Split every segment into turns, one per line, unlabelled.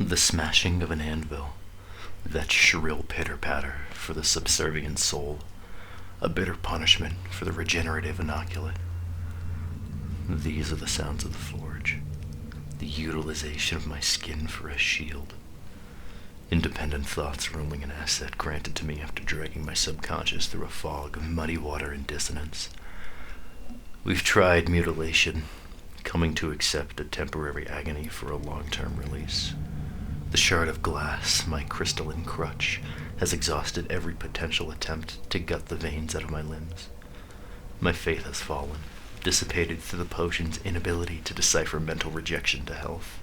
The smashing of an anvil, that shrill pitter-patter for the subservient soul, a bitter punishment for the regenerative inoculate. These are the sounds of the forge, the utilization of my skin for a shield. Independent thoughts ruling an asset granted to me after dragging my subconscious through a fog of muddy water and dissonance. We've tried mutilation, coming to accept a temporary agony for a long-term release. The shard of glass, my crystalline crutch, has exhausted every potential attempt to gut the veins out of my limbs. My faith has fallen, dissipated through the potion's inability to decipher mental rejection to health.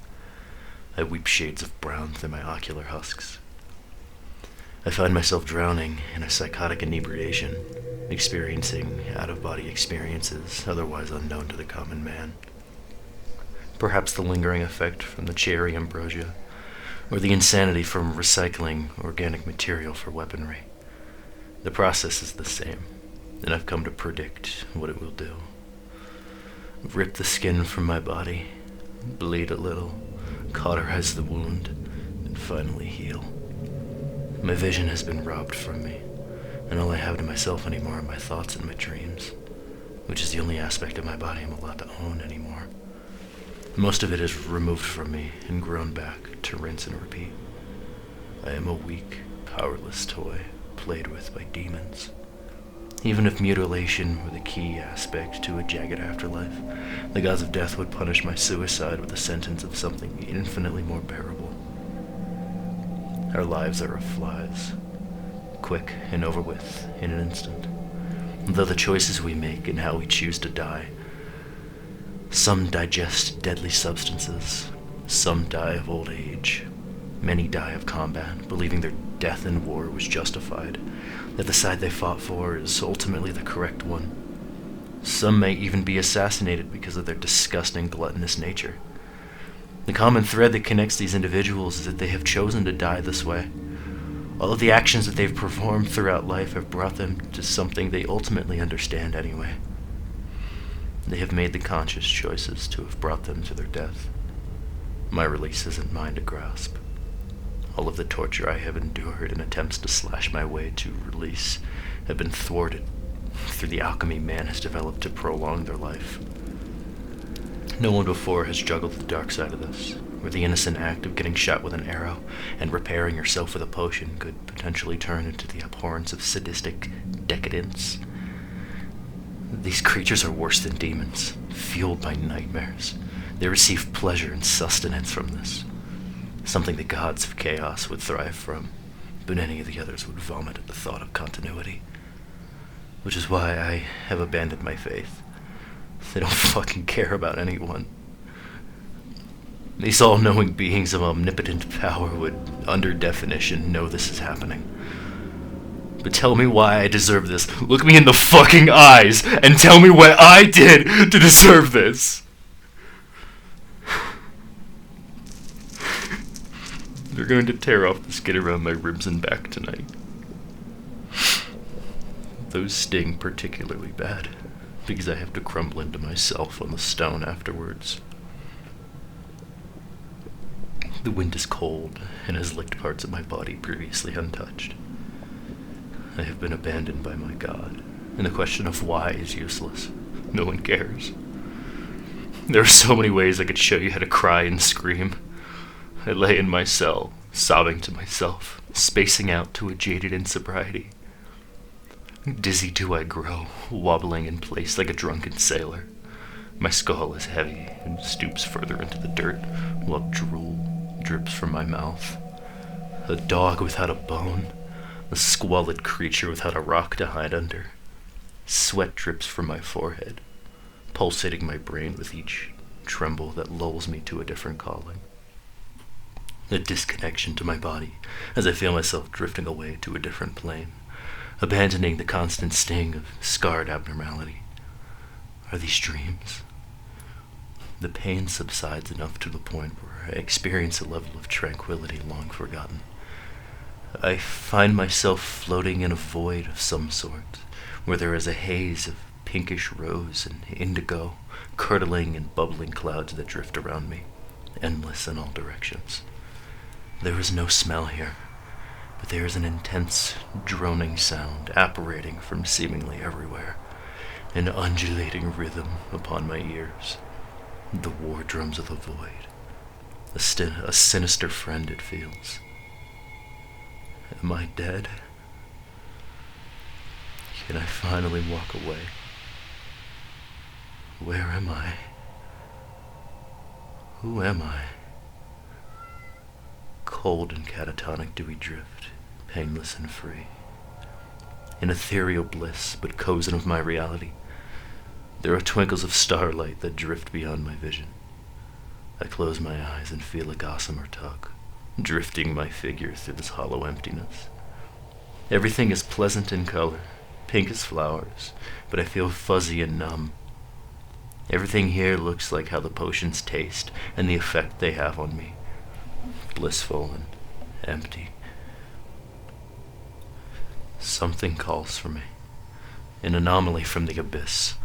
I weep shades of brown through my ocular husks. I find myself drowning in a psychotic inebriation, experiencing out-of-body experiences otherwise unknown to the common man. Perhaps the lingering effect from the cherry ambrosia, or the insanity from recycling organic material for weaponry. The process is the same, and I've come to predict what it will do. Rip the skin from my body, bleed a little, cauterize the wound, and finally heal. My vision has been robbed from me, and all I have to myself anymore are my thoughts and my dreams, which is the only aspect of my body I'm allowed to own anymore. Most of it is removed from me and grown back to rinse and repeat. I am a weak, powerless toy played with by demons. Even if mutilation were the key aspect to a jagged afterlife, the gods of death would punish my suicide with a sentence of something infinitely more bearable. Our lives are of flies, quick and over with in an instant. Though the choices we make and how we choose to die, some digest deadly substances, some die of old age, many die of combat, believing their death in war was justified, that the side they fought for is ultimately the correct one. Some may even be assassinated because of their disgusting, gluttonous nature. The common thread that connects these individuals is that they have chosen to die this way. All of the actions that they've performed throughout life have brought them to something they ultimately understand anyway. They have made the conscious choices to have brought them to their death. My release isn't mine to grasp. All of the torture I have endured in attempts to slash my way to release have been thwarted through the alchemy man has developed to prolong their life. No one before has juggled the dark side of this, where the innocent act of getting shot with an arrow and repairing yourself with a potion could potentially turn into the abhorrence of sadistic decadence. These creatures are worse than demons, fueled by nightmares. They receive pleasure and sustenance from this, something the gods of chaos would thrive from, but any of the others would vomit at the thought of continuity. Which is why I have abandoned my faith. They don't fucking care about anyone. These all-knowing beings of omnipotent power would, under definition, know this is happening. But tell me why I deserve this. Look me in the fucking eyes and tell me what I did to deserve this. They're going to tear off the skin around my ribs and back tonight. Those sting particularly bad, because I have to crumble into myself on the stone afterwards. The wind is cold and has licked parts of my body previously untouched. I have been abandoned by my god, and the question of why is useless. No one cares. There are so many ways I could show you how to cry and scream. I lay in my cell, sobbing to myself, spacing out to a jaded insobriety. Dizzy do I grow, wobbling in place like a drunken sailor. My skull is heavy and stoops further into the dirt, while drool drips from my mouth. A dog without a bone, a squalid creature without a rock to hide under. Sweat drips from my forehead, pulsating my brain with each tremble that lulls me to a different calling. A disconnection to my body as I feel myself drifting away to a different plane, abandoning the constant sting of scarred abnormality. Are these dreams? The pain subsides enough to the point where I experience a level of tranquility long forgotten. I find myself floating in a void of some sort, where there is a haze of pinkish rose and indigo, curdling and bubbling clouds that drift around me, endless in all directions. There is no smell here, but there is an intense, droning sound apparating from seemingly everywhere, an undulating rhythm upon my ears. The war drums of the void. A sinister friend it feels. Am I dead? Can I finally walk away? Where am I? Who am I? Cold and catatonic do we drift, painless and free. In ethereal bliss, but cozen of my reality, there are twinkles of starlight that drift beyond my vision. I close my eyes and feel a gossamer tug, drifting my figure through this hollow emptiness. Everything is pleasant in color, pink as flowers, but I feel fuzzy and numb. Everything here looks like how the potions taste and the effect they have on me. Blissful and empty. Something calls for me. An anomaly from the abyss.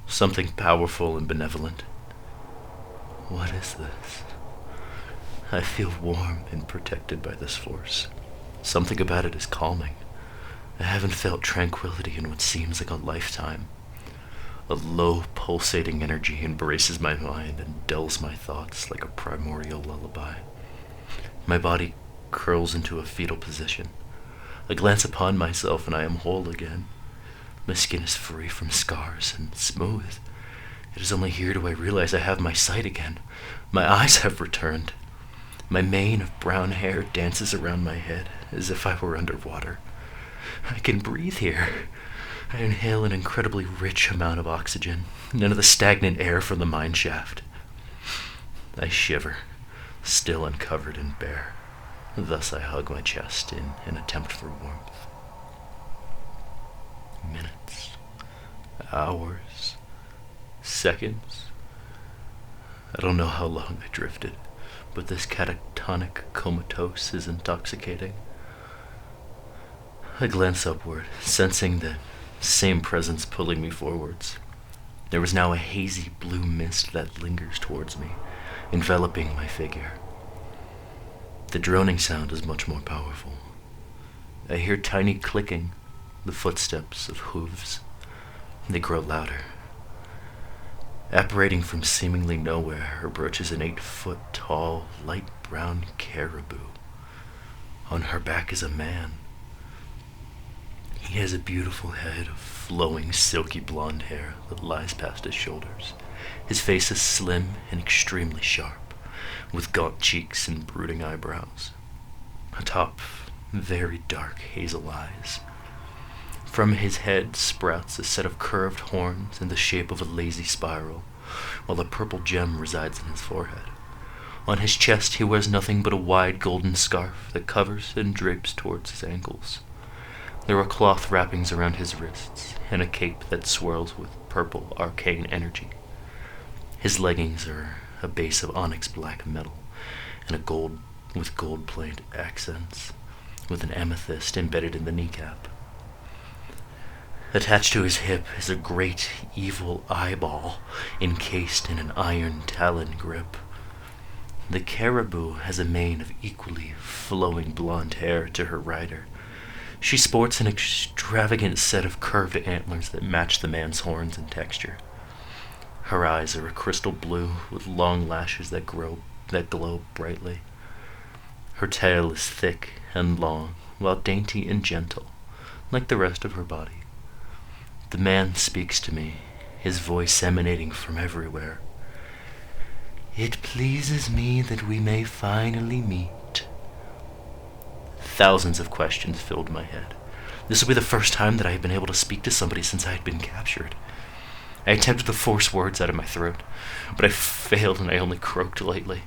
Something powerful and benevolent. What is this? I feel warm and protected by this force. Something about it is calming. I haven't felt tranquility in what seems like a lifetime. A low, pulsating energy embraces my mind and dulls my thoughts like a primordial lullaby. My body curls into a fetal position. I glance upon myself and I am whole again. My skin is free from scars and smooth. It is only here do I realize I have my sight again. My eyes have returned. My mane of brown hair dances around my head as if I were underwater. I can breathe here. I inhale an incredibly rich amount of oxygen, none of the stagnant air from the mine shaft. I shiver, still uncovered and bare. Thus I hug my chest in an attempt for warmth. Minutes, hours, seconds. I don't know how long I drifted, but this catatonic comatose is intoxicating. I glance upward, sensing the same presence pulling me forwards. There was now a hazy blue mist that lingers towards me, enveloping my figure. The droning sound is much more powerful. I hear tiny clicking, the footsteps of hooves. They grow louder. Apparating from seemingly nowhere approaches an 8-foot-tall, light brown caribou. On her back is a man. He has a beautiful head of flowing, silky blonde hair that lies past his shoulders. His face is slim and extremely sharp, with gaunt cheeks and brooding eyebrows. Atop very dark hazel eyes. From his head sprouts a set of curved horns in the shape of a lazy spiral, while a purple gem resides in his forehead. On his chest he wears nothing but a wide golden scarf that covers and drapes towards his ankles. There are cloth wrappings around his wrists, and a cape that swirls with purple arcane energy. His leggings are a base of onyx black metal, and gold plated accents, with an amethyst embedded in the kneecap. Attached to his hip is a great evil eyeball, encased in an iron talon grip. The caribou has a mane of equally flowing blonde hair to her rider. She sports an extravagant set of curved antlers that match the man's horns in texture. Her eyes are a crystal blue with long lashes that glow brightly. Her tail is thick and long, while dainty and gentle, like the rest of her body. The man speaks to me, his voice emanating from everywhere. "It pleases me that we may finally meet." Thousands of questions filled my head. This would be the first time that I had been able to speak to somebody since I had been captured. I attempted to force words out of my throat, but I failed and I only croaked lightly.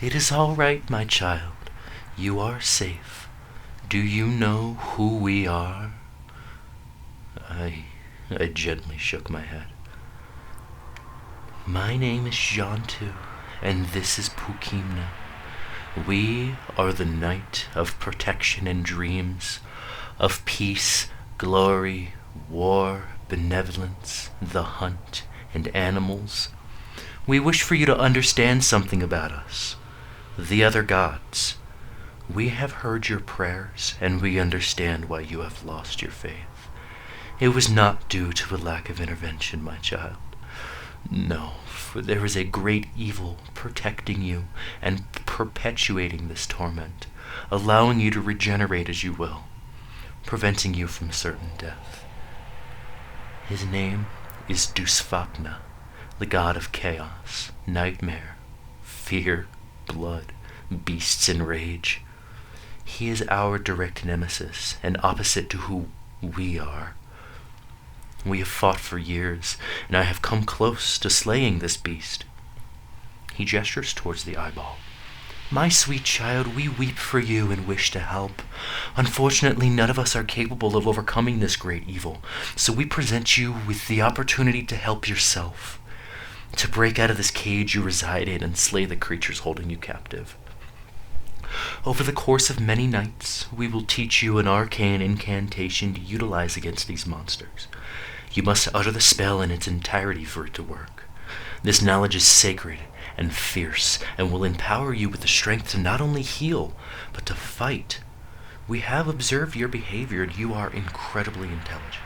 "It is all right, my child. You are safe. Do you know who we are?" I gently shook my head. "My name is Jantu, and this is Pukimna. We are the night of protection and dreams, of peace, glory, war, benevolence, the hunt, and animals. We wish for you to understand something about us. the other gods, we have heard your prayers, and we understand why you have lost your faith. It was not due to a lack of intervention, my child. No, for there is a great evil protecting you and perpetuating this torment, allowing you to regenerate as you will, preventing you from certain death. His name is Dusfakna, the god of chaos, nightmare, fear, blood, beasts and rage. He is our direct nemesis and opposite to who we are. We have fought for years, and I have come close to slaying this beast. He gestures towards the eyeball. My sweet child, we weep for you and wish to help. Unfortunately, none of us are capable of overcoming this great evil, so we present you with the opportunity to help yourself, to break out of this cage you reside in and slay the creatures holding you captive. Over the course of many nights, we will teach you an arcane incantation to utilize against these monsters. You must utter the spell in its entirety for it to work. This knowledge is sacred and fierce, and will empower you with the strength to not only heal, but to fight. We have observed your behavior, and you are incredibly intelligent.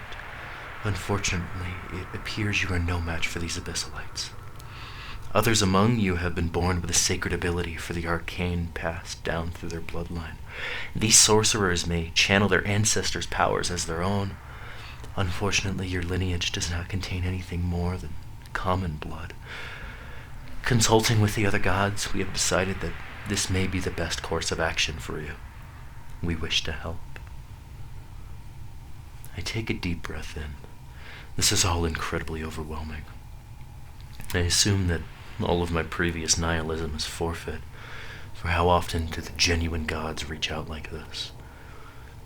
Unfortunately, it appears you are no match for these abyssalites. Others among you have been born with a sacred ability for the arcane passed down through their bloodline. These sorcerers may channel their ancestors' powers as their own. Unfortunately, your lineage does not contain anything more than common blood. Consulting with the other gods, we have decided that this may be the best course of action for you. We wish to help. I take a deep breath in. This is all incredibly overwhelming. I assume that all of my previous nihilism is forfeit, for how often do the genuine gods reach out like this?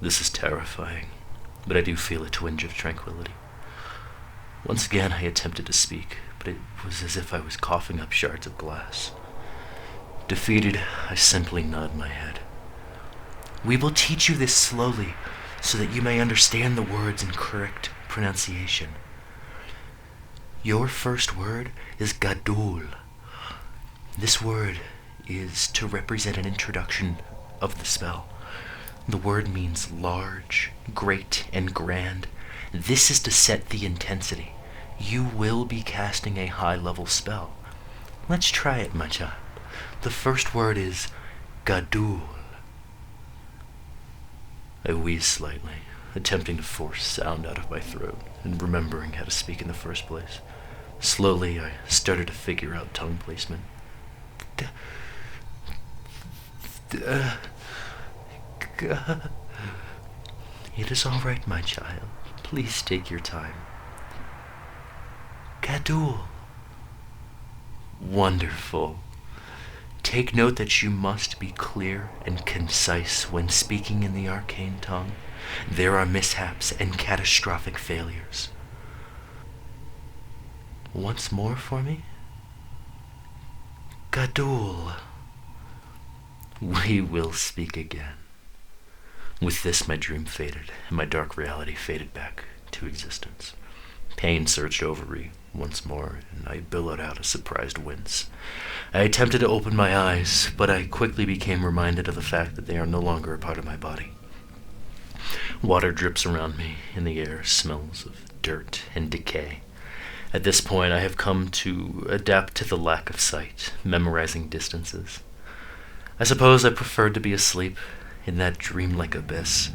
This is terrifying, but I do feel a twinge of tranquility. Once again I attempted to speak, but it was as if I was coughing up shards of glass. Defeated, I simply nod my head. We will teach you this slowly, so that you may understand the words in correct pronunciation. Your first word is Gadul. This word is to represent an introduction of the spell. The word means large, great, and grand. This is to set the intensity. You will be casting a high-level spell. Let's try it, my child. The first word is Gadul. I wheeze slightly, attempting to force sound out of my throat and remembering how to speak in the first place. Slowly, I started to figure out tongue placement. It is all right, my child. Please take your time. Gadul. Wonderful. Take note that you must be clear and concise when speaking in the arcane tongue. There are mishaps and catastrophic failures. Once more for me? Gadul. We will speak again. With this, my dream faded, and my dark reality faded back to existence. Pain surged over me once more, and I billowed out a surprised wince. I attempted to open my eyes, but I quickly became reminded of the fact that they are no longer a part of my body. Water drips around me, and the air smells of dirt and decay. At this point, I have come to adapt to the lack of sight, memorizing distances. I suppose I preferred to be asleep in that dreamlike abyss.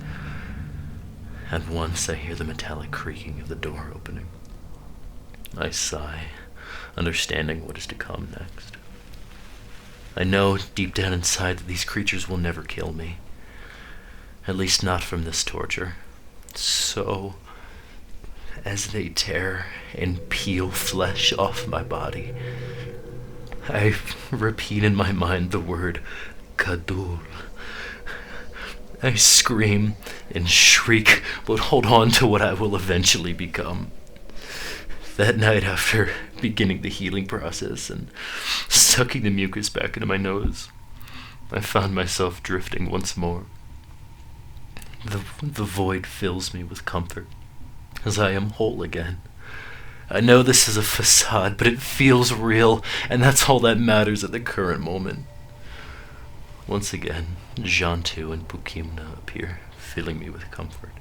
At once, I hear the metallic creaking of the door opening. I sigh, understanding what is to come next. I know deep down inside that these creatures will never kill me. At least not from this torture. So, as they tear and peel flesh off my body, I repeat in my mind the word Gadul. I scream and shriek, but hold on to what I will eventually become. That night, after beginning the healing process and sucking the mucus back into my nose, I found myself drifting once more. The void fills me with comfort, as I am whole again. I know this is a facade, but it feels real, and that's all that matters at the current moment. Once again, Jantu and Bukimna appear, filling me with comfort.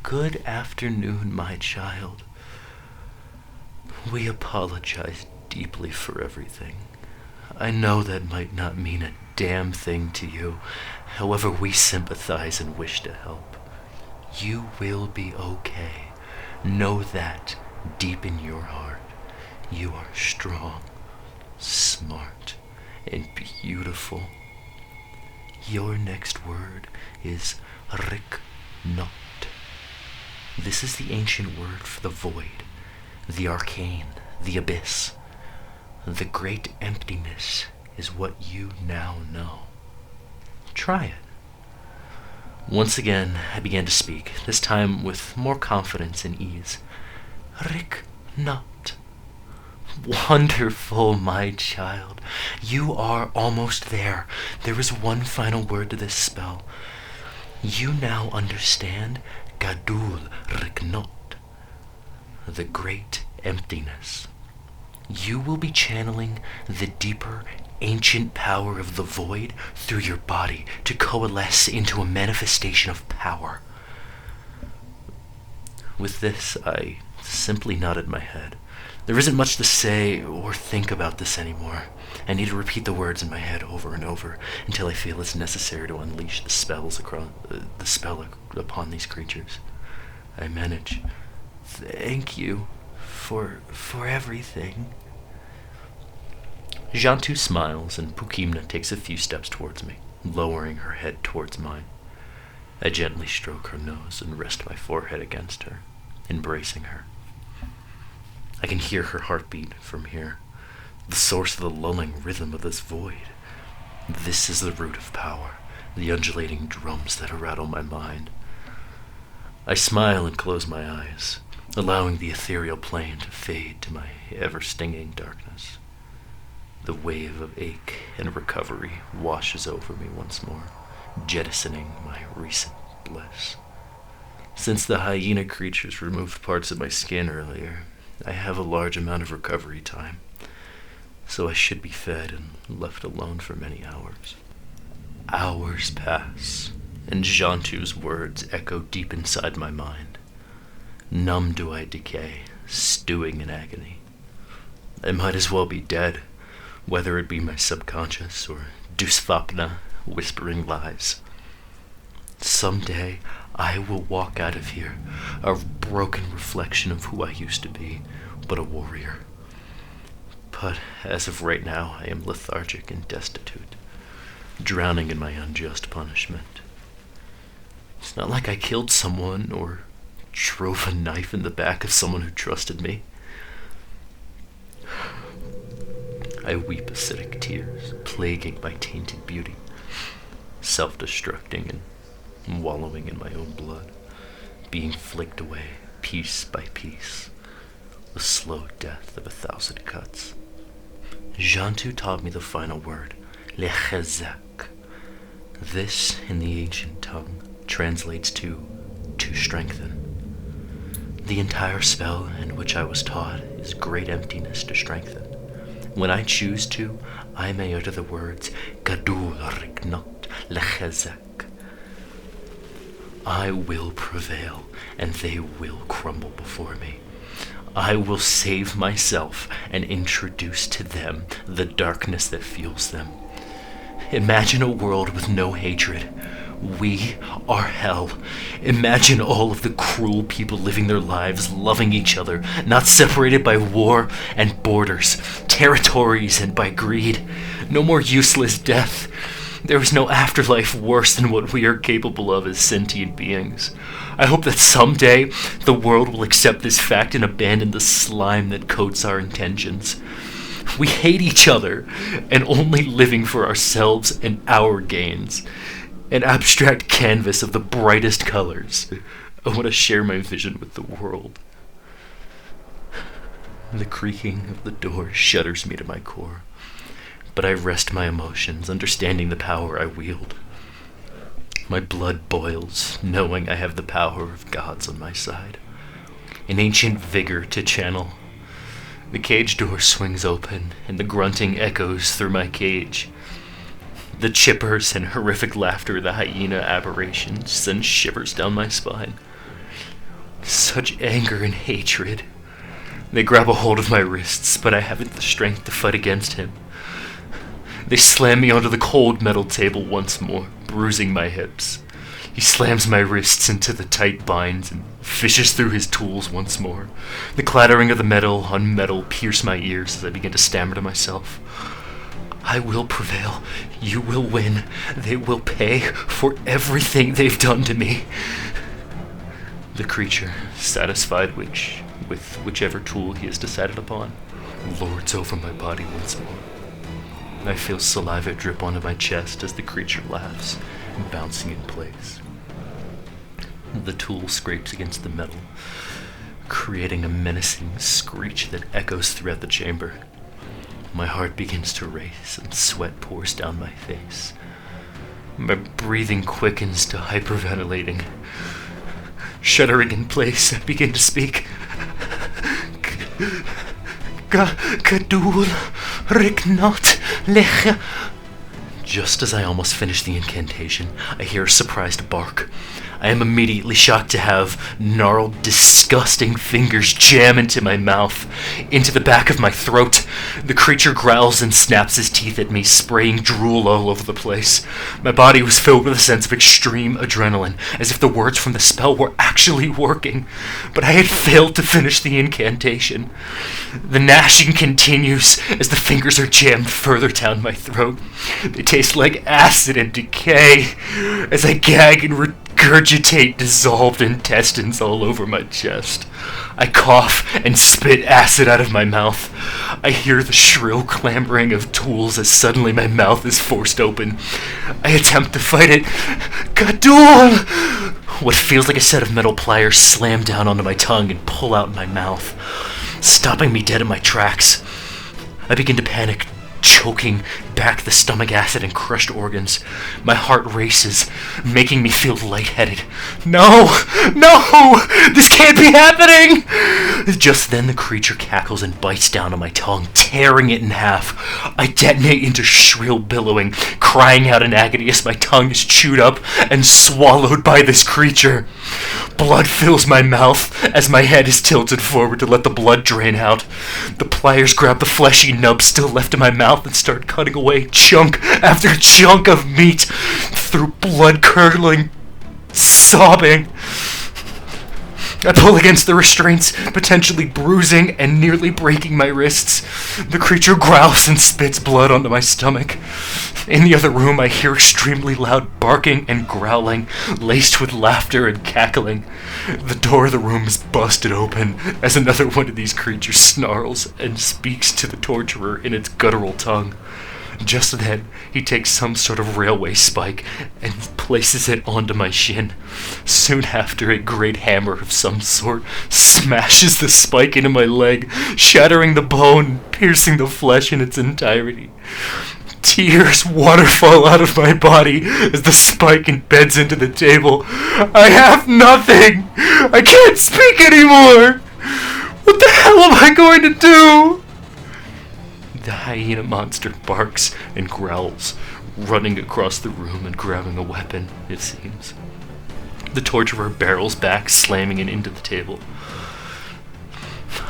Good afternoon, my child. We apologize deeply for everything. I know that might not mean a damn thing to you. However, we sympathize and wish to help. You will be okay. Know that deep in your heart. You are strong, smart, and beautiful. Your next word is Riknot. This is the ancient word for the void, the arcane, the abyss. The great emptiness is what you now know. Try it. Once again, I began to speak, this time with more confidence and ease. Riknot. Wonderful, my child. You are almost there. There is one final word to this spell. You now understand Gadul Riknot, the great emptiness. You will be channeling the deeper, ancient power of the void through your body to coalesce into a manifestation of power. With this, I simply nodded my head. There isn't much to say or think about this anymore. I need to repeat the words in my head over and over until I feel it's necessary to unleash the spell upon these creatures. I manage. Thank you for everything. Jantu smiles and Pukimna takes a few steps towards me, lowering her head towards mine. I gently stroke her nose and rest my forehead against her, embracing her. I can hear her heartbeat from here, the source of the lulling rhythm of this void. This is the root of power, the undulating drums that rattle my mind. I smile and close my eyes, allowing the ethereal plane to fade to my ever-stinging darkness. The wave of ache and recovery washes over me once more, jettisoning my recent bliss. Since the hyena creatures removed parts of my skin earlier, I have a large amount of recovery time, so I should be fed and left alone for many hours. Hours pass, and Jantu's words echo deep inside my mind. Numb do I decay, stewing in agony. I might as well be dead, whether it be my subconscious or Dusvapna whispering lies. Someday I will walk out of here, a broken reflection of who I used to be, but a warrior. But as of right now, I am lethargic and destitute, drowning in my unjust punishment. It's not like I killed someone or drove a knife in the back of someone who trusted me. I weep acidic tears, plaguing my tainted beauty, self-destructing and wallowing in my own blood, being flicked away piece by piece, the slow death of 1,000 cuts. Jantu taught me the final word, lechezek. This, in the ancient tongue, translates to strengthen. The entire spell in which I was taught is great emptiness to strengthen. When I choose to, I may utter the words Gadul Riknot Lechezek. I will prevail, and they will crumble before me. I will save myself and introduce to them the darkness that fuels them. Imagine a world with no hatred. We are hell. Imagine all of the cruel people living their lives, loving each other, not separated by war and borders, territories and by greed. No more useless death. There is no afterlife worse than what we are capable of as sentient beings. I hope that someday the world will accept this fact and abandon the slime that coats our intentions. We hate each other and only living for ourselves and our gains. An abstract canvas of the brightest colors. I want to share my vision with the world. The creaking of the door shudders me to my core, but I rest my emotions, understanding the power I wield. My blood boils, knowing I have the power of gods on my side. An ancient vigor to channel. The cage door swings open, and the grunting echoes through my cage. The chippers and horrific laughter of the hyena aberration sends shivers down my spine. Such anger and hatred. They grab a hold of my wrists, but I haven't the strength to fight against him. They slam me onto the cold metal table once more, bruising my hips. He slams my wrists into the tight binds and fishes through his tools once more. The clattering of the metal on metal pierce my ears as I begin to stammer to myself. I will prevail. You will win. They will pay for everything they've done to me. The creature, satisfied with whichever tool he has decided upon, lords over my body once more. I feel saliva drip onto my chest as the creature laughs, bouncing in place. The tool scrapes against the metal, creating a menacing screech that echoes throughout the chamber. My heart begins to race and sweat pours down my face. My breathing quickens to hyperventilating. Shuddering in place, I begin to speak. Gadul Riknot Lech. Just as I almost finish the incantation, I hear a surprised bark. I am immediately shocked to have gnarled, disgusting fingers jam into my mouth, into the back of my throat. The creature growls and snaps his teeth at me, spraying drool all over the place. My body was filled with a sense of extreme adrenaline, as if the words from the spell were actually working, but I had failed to finish the incantation. The gnashing continues as the fingers are jammed further down my throat. They taste like acid and decay as I gag and regurgitate dissolved intestines all over my chest. I cough and spit acid out of my mouth. I hear the shrill clambering of tools as suddenly my mouth is forced open. I attempt to fight it. Gadol! What feels like a set of metal pliers slam down onto my tongue and pull out my mouth, stopping me dead in my tracks. I begin to panic, choking back the stomach acid and crushed organs. My heart races, making me feel lightheaded. No! No! This can't be happening! Just then the creature cackles and bites down on my tongue, tearing it in half. I detonate into shrill billowing, crying out in agony as my tongue is chewed up and swallowed by this creature. Blood fills my mouth as my head is tilted forward to let the blood drain out. The pliers grab the fleshy nub still left in my mouth and start cutting away chunk after chunk of meat through blood-curdling sobbing. I pull against the restraints, potentially bruising and nearly breaking my wrists. The creature growls and spits blood onto my stomach. In the other room, I hear extremely loud barking and growling, laced with laughter and cackling. The door of the room is busted open as another one of these creatures snarls and speaks to the torturer in its guttural tongue. Just then, he takes some sort of railway spike and places it onto my shin. Soon after, a great hammer of some sort smashes the spike into my leg, shattering the bone, piercing the flesh in its entirety. Tears waterfall out of my body as the spike embeds into the table. I have nothing! I can't speak anymore! What the hell am I going to do? The hyena monster barks and growls, running across the room and grabbing a weapon, it seems. The torturer barrels back, slamming it into the table.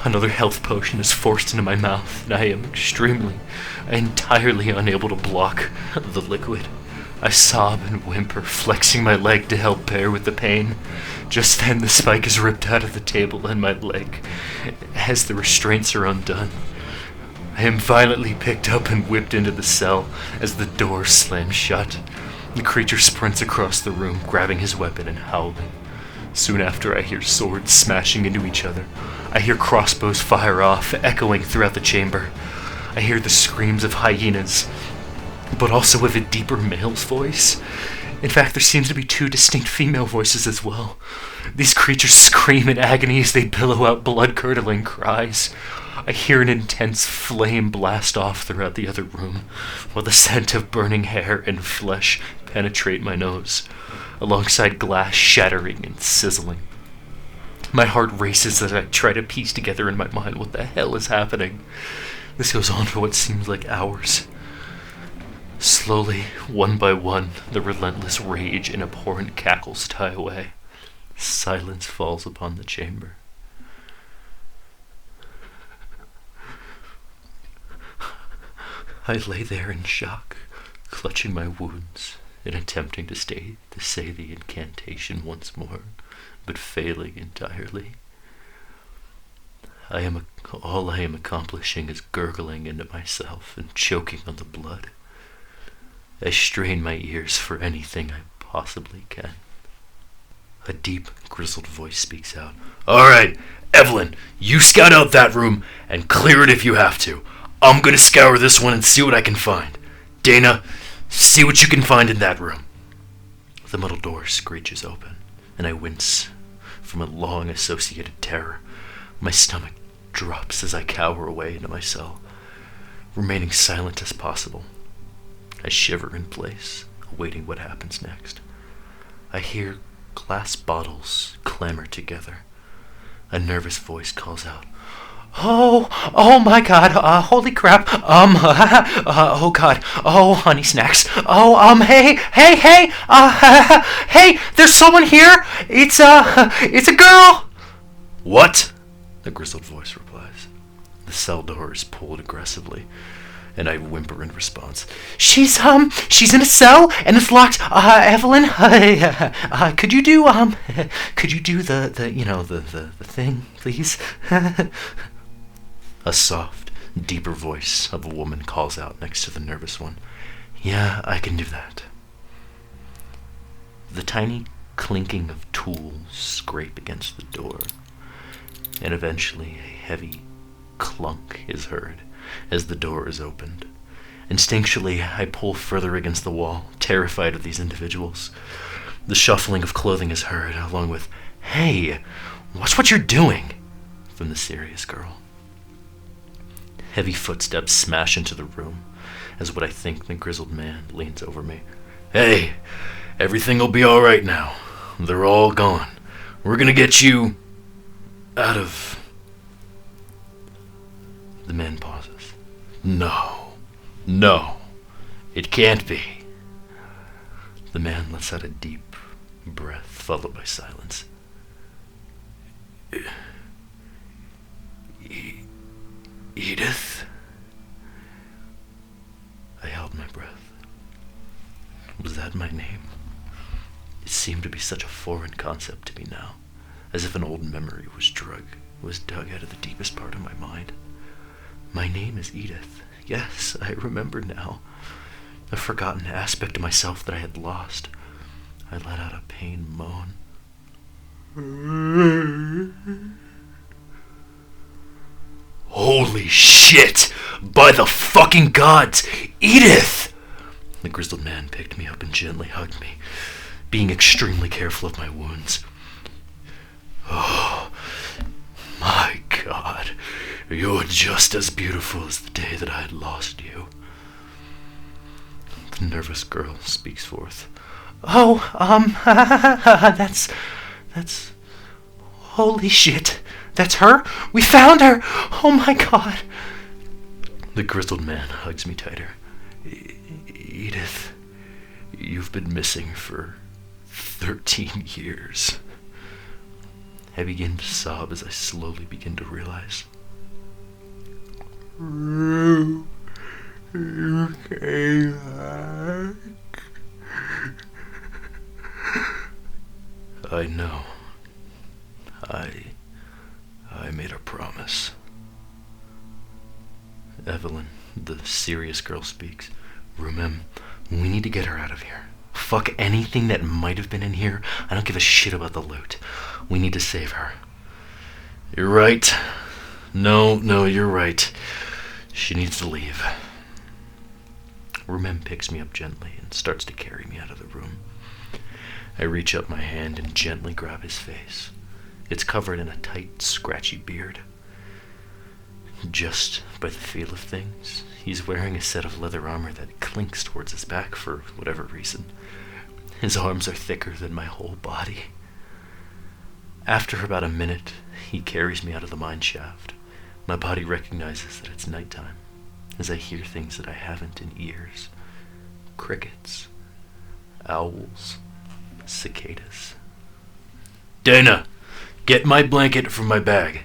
Another health potion is forced into my mouth, and I am entirely unable to block the liquid. I sob and whimper, flexing my leg to help bear with the pain. Just then the spike is ripped out of the table and my leg, as the restraints are undone. I am violently picked up and whipped into the cell as the door slams shut. The creature sprints across the room, grabbing his weapon and howling. Soon after, I hear swords smashing into each other. I hear crossbows fire off, echoing throughout the chamber. I hear the screams of hyenas, but also of a deeper male's voice. In fact, there seems to be two distinct female voices as well. These creatures scream in agony as they billow out blood-curdling cries. I hear an intense flame blast off throughout the other room, while the scent of burning hair and flesh penetrate my nose, alongside glass shattering and sizzling. My heart races as I try to piece together in my mind what the hell is happening. This goes on for what seems like hours. Slowly, one by one, the relentless rage and abhorrent cackles die away. Silence falls upon the chamber. I lay there in shock, clutching my wounds and attempting to say the incantation once more, but failing entirely. All I am accomplishing is gurgling into myself and choking on the blood. I strain my ears for anything I possibly can. A deep, grizzled voice speaks out. "All right, Evelyn, you scout out that room and clear it if you have to. I'm gonna scour this one and see what I can find. Dana, see what you can find in that room." The metal door screeches open, and I wince from a long-associated terror. My stomach drops as I cower away into my cell, remaining silent as possible. I shiver in place, awaiting what happens next. I hear glass bottles clamor together. A nervous voice calls out, Oh my God, holy crap, oh God, oh, honey snacks, hey, hey, there's someone here, it's a girl." "What?" the grizzled voice replies. The cell door is pulled aggressively, and I whimper in response. She's in a cell, and it's locked. Evelyn, could you do the thing, please?" A soft, deeper voice of a woman calls out next to the nervous one. "Yeah, I can do that." The tiny clinking of tools scrape against the door, and eventually a heavy clunk is heard as the door is opened. Instinctually, I pull further against the wall, terrified of these individuals. The shuffling of clothing is heard, along with, "Hey, watch what you're doing," from the serious girl. Heavy footsteps smash into the room as what I think the grizzled man leans over me. "Hey, everything'll be all right now. They're all gone. We're gonna get you out of..." The man pauses. No, it can't be." The man lets out a deep breath, followed by silence. "Edith?" I held my breath. Was that my name? It seemed to be such a foreign concept to me now, as if an old memory was dug out of the deepest part of my mind. My name is Edith. Yes, I remember now. A forgotten aspect of myself that I had lost. I let out a pained moan. "Holy shit! By the fucking gods! Edith!" The grizzled man picked me up and gently hugged me, being extremely careful of my wounds. "Oh, my God. You're just as beautiful as the day that I had lost you." The nervous girl speaks forth. That's... Holy shit. That's her? We found her! Oh my God!" The grizzled man hugs me tighter. "Edith, you've been missing for 13 years. I begin to sob as I slowly begin to realize. "You came back." "I know. I made a promise." "Evelyn," the serious girl speaks. "Rhumeim, we need to get her out of here. Fuck anything that might have been in here. I don't give a shit about the loot. We need to save her." "You're right. No, you're right. She needs to leave." Rhumeim picks me up gently and starts to carry me out of the room. I reach up my hand and gently grab his face. It's covered in a tight, scratchy beard. Just by the feel of things, he's wearing a set of leather armor that clinks towards his back for whatever reason. His arms are thicker than my whole body. After about a minute, he carries me out of the mine shaft. My body recognizes that it's nighttime, as I hear things that I haven't in years. crickets, owls, cicadas. Dana, get my blanket from my bag.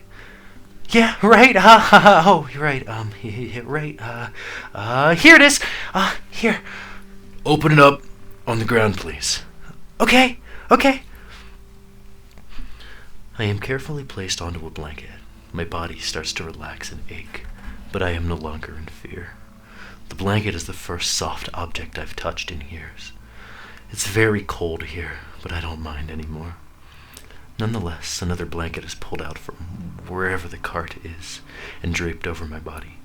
Yeah, right, oh, you're right, right, here it is, here.
Open it up on the ground, please.
Okay.
I am carefully placed onto a blanket. My body starts to relax and ache, but I am no longer in fear. The blanket is the first soft object I've touched in years. It's very cold here, but I don't mind anymore. Nonetheless, another blanket is pulled out from wherever the cart is and draped over my body.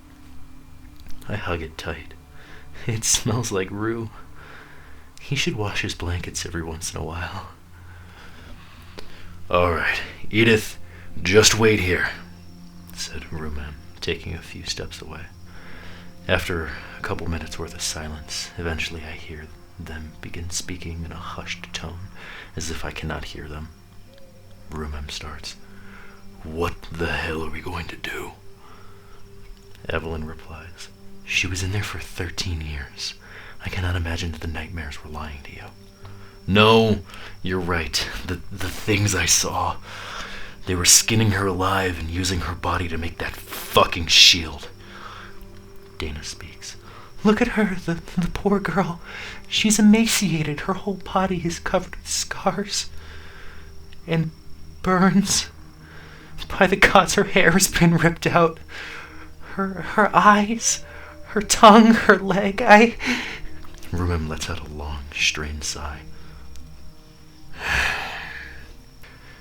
I hug it tight. It smells like Rue. He should wash his blankets every once in a while. All right, Edith, just wait here, said Rhumeim, taking a few steps away. After a couple minutes worth of silence, eventually I hear them begin speaking in a hushed tone, as if I cannot hear them. Rhumeim starts. What the hell are we going to do? Evelyn replies. She was in there for 13 years. I cannot imagine that the nightmares were lying to you. No, you're right. The things I saw. They were skinning her alive and using her body to make that fucking shield. Dana speaks.
Look at her, the poor girl. She's emaciated. Her whole body is covered with scars and burns. By the gods, her hair has been ripped out. Her eyes, her tongue, her leg.
Rhumeim lets out a long, strained sigh.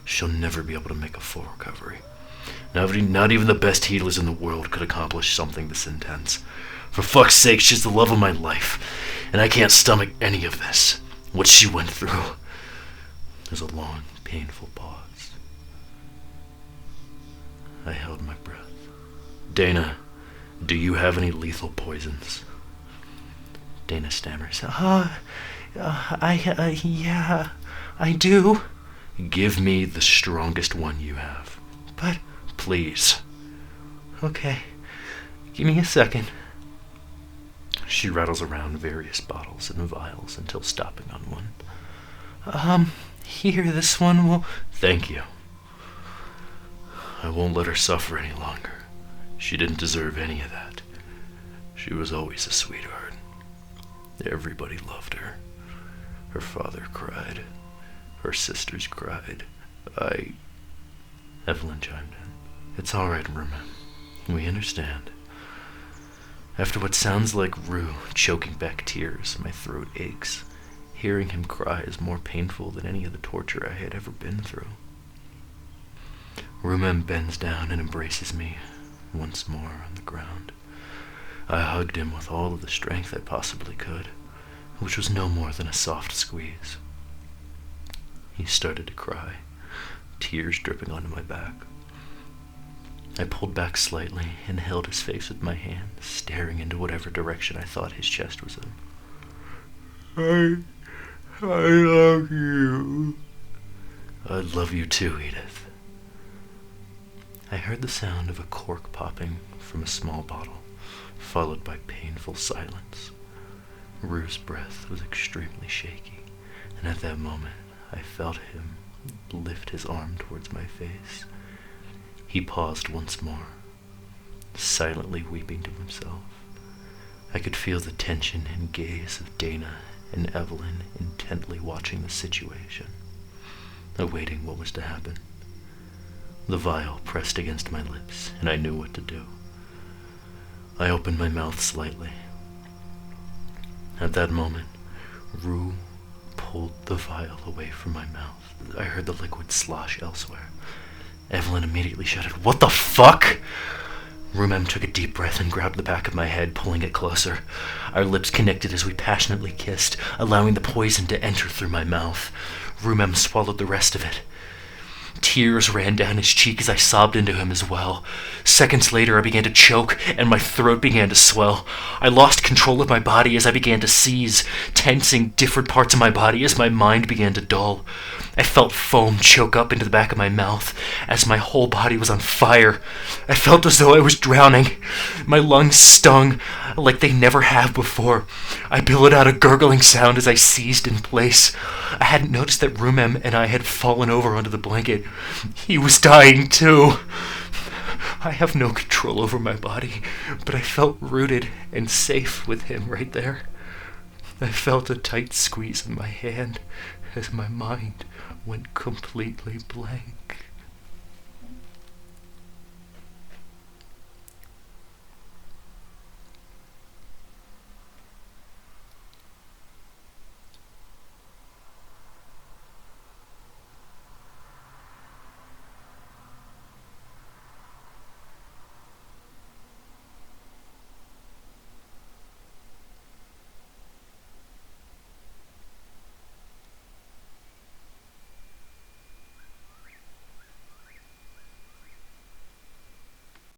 She'll never be able to make a full recovery. Not even the best healers in the world could accomplish something this intense. For fuck's sake, she's the love of my life, and I can't stomach any of this. What she went through. There's a long, painful pause. I held my breath. Dana, do you have any lethal poisons?
Dana stammers. Yeah, I do.
Give me the strongest one you have.
But...
Please.
Okay. Give me a second.
She rattles around various bottles and vials until stopping on one.
Here, this one will...
Thank you. I won't let her suffer any longer. She didn't deserve any of that. She was always a sweetheart. Everybody loved her. Her father cried. Her sisters cried. Evelyn chimed in. It's all right, Rhumeim. We understand. After what sounds like Rue choking back tears, my throat aches. Hearing him cry is more painful than any of the torture I had ever been through. Rhumeim bends down and embraces me once more on the ground. I hugged him with all of the strength I possibly could, which was no more than a soft squeeze. He started to cry, tears dripping onto my back. I pulled back slightly and held his face with my hand, staring into whatever direction I thought his chest was in. I love you. I love you too, Edith. I heard the sound of a cork popping from a small bottle, followed by painful silence. Rue's breath was extremely shaky, and at that moment I felt him lift his arm towards my face. He paused once more, silently weeping to himself. I could feel the tension and gaze of Dana and Evelyn intently watching the situation, awaiting what was to happen. The vial pressed against my lips, and I knew what to do. I opened my mouth slightly. At that moment, Rue pulled the vial away from my mouth. I heard the liquid slosh elsewhere. Evelyn immediately shouted, "What the fuck?" Rhumeim took a deep breath and grabbed the back of my head, pulling it closer. Our lips connected as we passionately kissed, allowing the poison to enter through my mouth. Rhumeim swallowed the rest of it.
Tears ran down his cheek as I sobbed into him as well. Seconds later, I began to choke, and my throat began to swell. I lost control of my body as I began to seize, tensing different parts of my body as my mind began to dull. I felt foam choke up into the back of my mouth as my whole body was on fire. I felt as though I was drowning. My lungs stung like they never have before. I billowed out a gurgling sound as I seized in place. I hadn't noticed that Rhumeim and I had fallen over onto the blanket. He was dying too. I have no control over my body, but I felt rooted and safe with him right there. I felt a tight squeeze in my hand as my mind went completely blank.